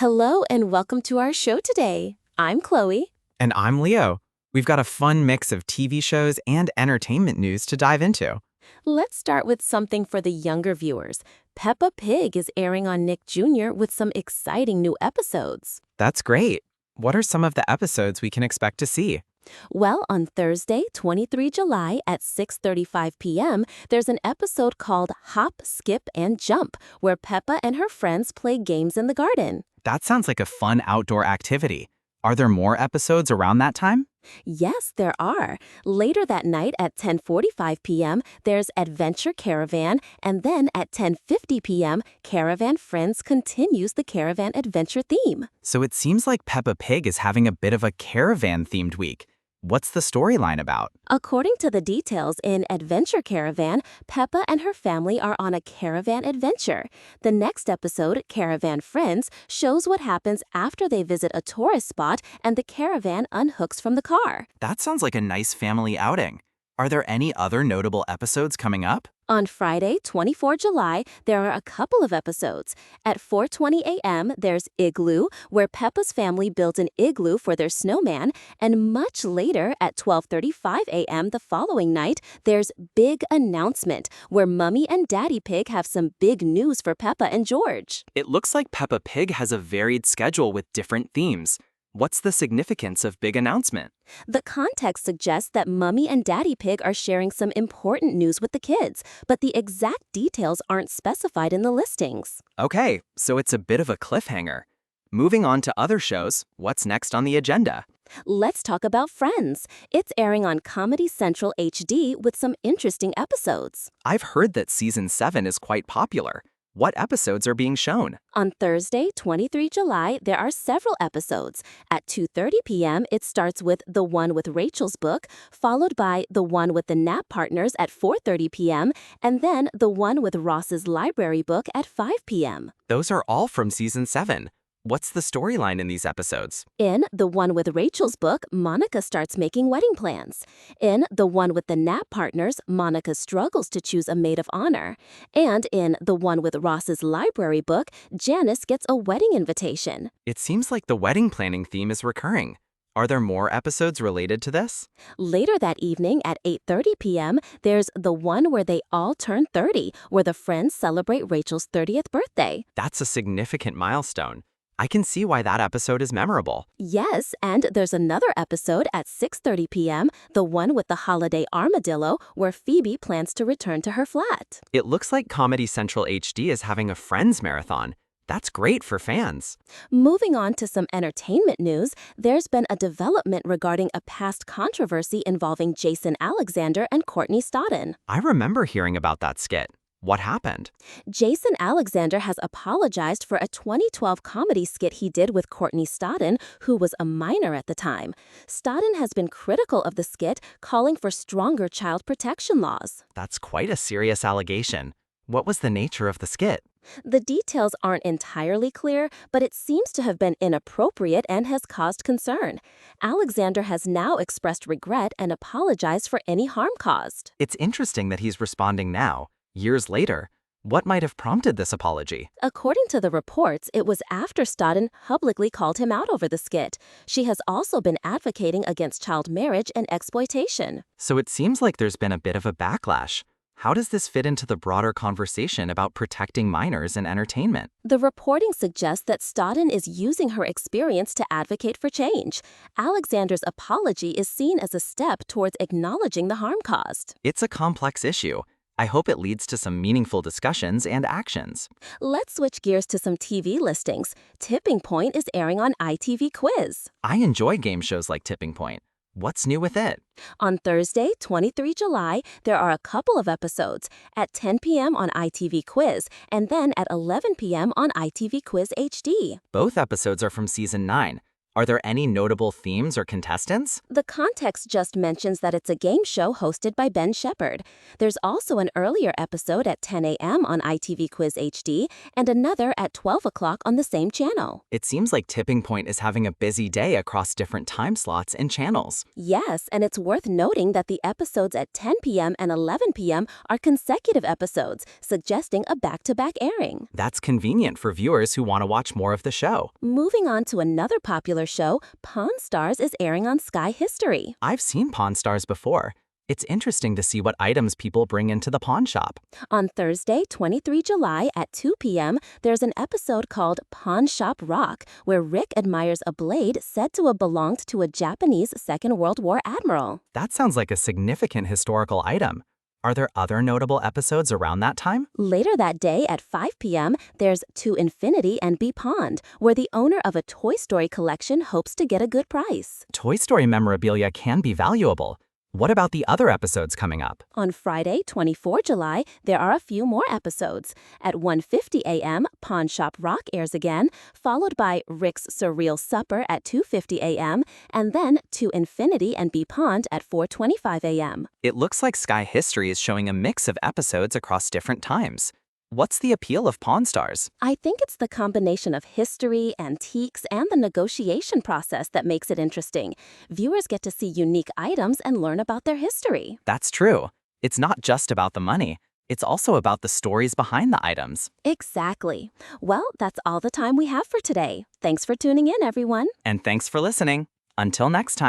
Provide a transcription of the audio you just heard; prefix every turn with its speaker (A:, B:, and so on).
A: Hello and welcome to our show today. I'm Chloe.
B: And I'm Leo. We've got a fun mix of TV shows and entertainment news to dive into.
A: Let's start with something for the younger viewers. Peppa Pig is airing on Nick Jr. with some exciting new episodes.
B: That's great. What are some of the episodes we can expect to see?
A: Well, on Thursday, 23 July at 6:35 p.m., there's an episode called Hop, Skip, and Jump, where Peppa and her friends play games in the garden.
B: That sounds like a fun outdoor activity. Are there more episodes around that time?
A: Yes, there are. Later that night at 10:45 p.m., there's Adventure Caravan, and then at 10:50 p.m., Caravan Friends continues the Caravan Adventure theme.
B: So it seems like Peppa Pig is having a bit of a caravan-themed week. What's the storyline about?
A: According to the details in Adventure Caravan, Peppa and her family are on a caravan adventure. The next episode, Caravan Friends, shows what happens after they visit a tourist spot and the caravan unhooks from the car.
B: That sounds like a nice family outing. Are there any other notable episodes coming up?
A: On Friday, 24 July, there are a couple of episodes. At 4:20 a.m., there's Igloo, where Peppa's family built an igloo for their snowman, and much later, at 12:35 a.m. the following night, there's Big Announcement, where Mummy and Daddy Pig have some big news for Peppa and George.
B: It looks like Peppa Pig has a varied schedule with different themes. What's the significance of Big Announcement?
A: The context suggests that Mummy and Daddy Pig are sharing some important news with the kids, but the exact details aren't specified in the listings.
B: Okay, so it's a bit of a cliffhanger. Moving on to other shows, what's next on the agenda?
A: Let's talk about Friends. It's airing on Comedy Central HD with some interesting episodes.
B: I've heard that season 7 is quite popular. What episodes are being shown?
A: On Thursday, 23 July, there are several episodes. At 2:30 p.m., it starts with The One with Rachel's Book, followed by The One with the Nap Partners at 4:30 p.m., and then The One with Ross's Library Book at 5 p.m.
B: Those are all from season 7. What's the storyline in these episodes?
A: In The One with Rachel's Book, Monica starts making wedding plans. In The One with the Nap Partners, Monica struggles to choose a maid of honor. And in The One with Ross's Library Book, Janice gets a wedding invitation.
B: It seems like the wedding planning theme is recurring. Are there more episodes related to this?
A: Later that evening at 8:30 p.m., there's The One where they all turn 30, where the friends celebrate Rachel's 30th birthday.
B: That's a significant milestone. I can see why that episode is memorable.
A: Yes, and there's another episode at 6:30 p.m., the one with the holiday armadillo, where Phoebe plans to return to her flat.
B: It looks like Comedy Central HD is having a Friends marathon. That's great for fans.
A: Moving on to some entertainment news, there's been a development regarding a past controversy involving Jason Alexander and Courtney Stodden.
B: I remember hearing about that skit. What happened?
A: Jason Alexander has apologized for a 2012 comedy skit he did with Courtney Stodden, who was a minor at the time. Stodden has been critical of the skit, calling for stronger child protection laws.
B: That's quite a serious allegation. What was the nature of the skit?
A: The details aren't entirely clear, but it seems to have been inappropriate and has caused concern. Alexander has now expressed regret and apologized for any harm caused.
B: It's interesting that he's responding now, years later. What might have prompted this apology?
A: According to the reports, it was after Stodden publicly called him out over the skit. She has also been advocating against child marriage and exploitation.
B: So it seems like there's been a bit of a backlash. How does this fit into the broader conversation about protecting minors in entertainment?
A: The reporting suggests that Stodden is using her experience to advocate for change. Alexander's apology is seen as a step towards acknowledging the harm caused.
B: It's a complex issue. I hope it leads to some meaningful discussions and actions.
A: Let's switch gears to some TV listings. Tipping Point is airing on ITV Quiz.
B: I enjoy game shows like Tipping Point. What's new with it?
A: On Thursday, 23 July, there are a couple of episodes at 10 p.m. on ITV Quiz and then at 11 p.m. on ITV Quiz HD.
B: Both episodes are from season 9. Are there any notable themes or contestants?
A: The context just mentions that it's a game show hosted by Ben Shepherd. There's also an earlier episode at 10 a.m. on ITV Quiz HD and another at 12 o'clock on the same channel.
B: It seems like Tipping Point is having a busy day across different time slots and channels.
A: Yes, and it's worth noting that the episodes at 10 p.m. and 11 p.m. are consecutive episodes, suggesting a back-to-back airing.
B: That's convenient for viewers who want to watch more of the show.
A: Moving on to another popular show, Pawn Stars is airing on Sky History.
B: I've seen Pawn Stars before. It's interesting to see what items people bring into the pawn shop.
A: On Thursday, 23 July at 2 p.m., there's an episode called Pawn Shop Rock, where Rick admires a blade said to have belonged to a Japanese Second World War admiral.
B: That sounds like a significant historical item. Are there other notable episodes around that time?
A: Later that day at 5 p.m., there's To Infinity and Be Pawned, where the owner of a Toy Story collection hopes to get a good price.
B: Toy Story memorabilia can be valuable. What about the other episodes coming up?
A: On Friday, 24 July, there are a few more episodes. At 1:50 a.m., Pawn Shop Rock airs again, followed by Rick's Surreal Supper at 2:50 a.m., and then To Infinity and Be Pawned at 4:25 a.m.
B: It looks like Sky History is showing a mix of episodes across different times. What's the appeal of Pawn Stars?
A: I think it's the combination of history, antiques, and the negotiation process that makes it interesting. Viewers get to see unique items and learn about their history.
B: That's true. It's not just about the money. It's also about the stories behind the items.
A: Exactly. Well, that's all the time we have for today. Thanks for tuning in, everyone.
B: And thanks for listening. Until next time.